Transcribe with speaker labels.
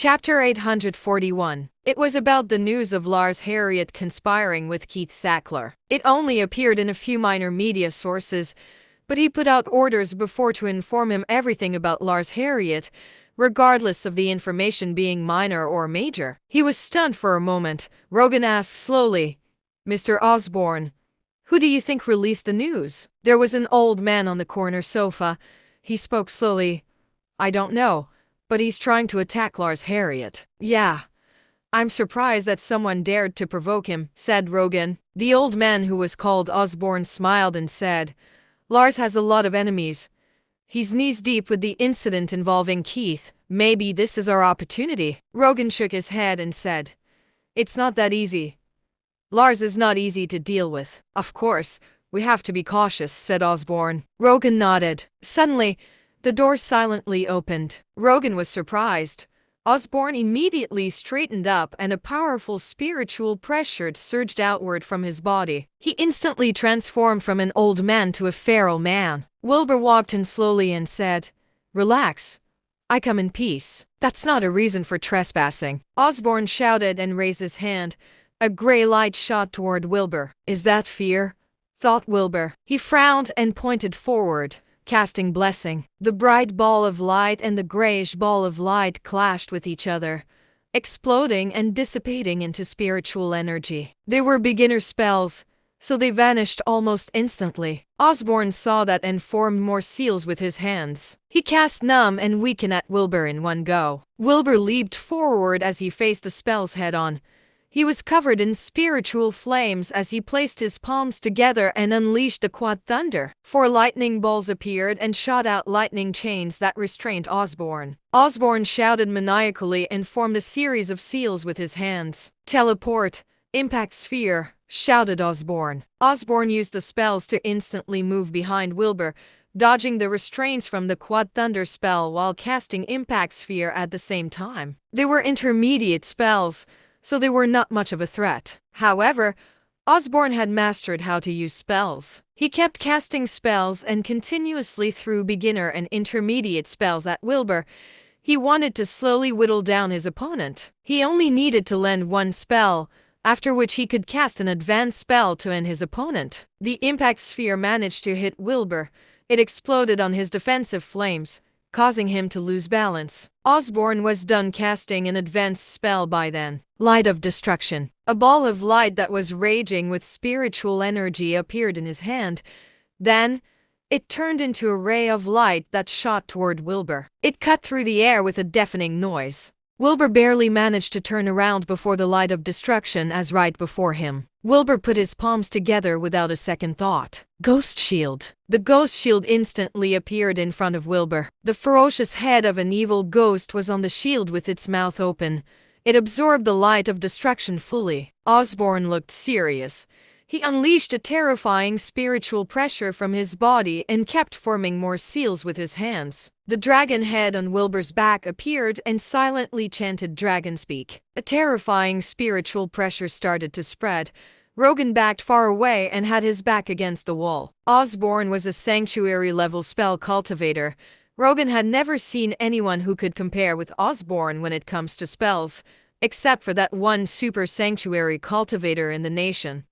Speaker 1: Chapter 841. It was about the news of Lars Harriot conspiring with Keith Sackler. It only appeared in a few minor media sources, but he put out orders before to inform him everything about Lars Harriot, regardless of the information being minor or major. He was stunned for a moment. Rogan asked slowly, "Mr. Osborne, who do you think released the news?" There was an old man on the corner sofa. He spoke slowly. "I don't know, but he's trying to attack Lars Harriot." "Yeah. I'm surprised that someone dared to provoke him," said Rogan. The old man, who was called Osborne, smiled and said, "Lars has a lot of enemies. He's knees deep with the incident involving Keith. Maybe this is our opportunity." Rogan shook his head and said, "It's not that easy. Lars is not easy to deal with." "Of course, we have to be cautious," said Osborne. Rogan nodded. Suddenly, the door silently opened. Rogan was surprised. Osborne immediately straightened up and a powerful spiritual pressure surged outward from his body. He instantly transformed from an old man to a feral man. Wilbur walked in slowly and said, "Relax. I come in peace." "That's not a reason for trespassing," Osborne shouted and raised his hand. A gray light shot toward Wilbur. "Is that fear?" thought Wilbur. He frowned and pointed forward, casting blessing. The bright ball of light and the grayish ball of light clashed with each other, exploding and dissipating into spiritual energy. They were beginner spells, so they vanished almost instantly. Osborne saw that and formed more seals with his hands. He cast Numb and Weaken at Wilbur in one go. Wilbur leaped forward as he faced the spells head-on. He was covered in spiritual flames as he placed his palms together and unleashed the Quad Thunder. 4 lightning bolts appeared and shot out lightning chains that restrained Osborne. Osborne shouted maniacally and formed a series of seals with his hands. "Teleport! Impact Sphere!" shouted Osborne. Osborne used the spells to instantly move behind Wilbur, dodging the restraints from the Quad Thunder spell while casting Impact Sphere at the same time. They were intermediate spells, so they were not much of a threat. However, Osborne had mastered how to use spells. He kept casting spells and continuously threw beginner and intermediate spells at Wilbur. He wanted to slowly whittle down his opponent. He only needed to land one spell, after which he could cast an advanced spell to end his opponent. The Impact Sphere managed to hit Wilbur. It exploded on his defensive flames, causing him to lose balance. Osborne was done casting an advanced spell by then. Light of Destruction. A ball of light that was raging with spiritual energy appeared in his hand. Then, it turned into a ray of light that shot toward Wilbur. It cut through the air with a deafening noise. Wilbur barely managed to turn around before the Light of Destruction as right before him. Wilbur put his palms together without a second thought. Ghost Shield. The Ghost Shield instantly appeared in front of Wilbur. The ferocious head of an evil ghost was on the shield with its mouth open. It absorbed the Light of Destruction fully. Osborne looked serious. He unleashed a terrifying spiritual pressure from his body and kept forming more seals with his hands. The dragon head on Wilbur's back appeared and silently chanted Dragon Speak. A terrifying spiritual pressure started to spread. Rogan backed far away and had his back against the wall. Osborne was a sanctuary-level spell cultivator. Rogan had never seen anyone who could compare with Osborne when it comes to spells, except for that one super sanctuary cultivator in the nation.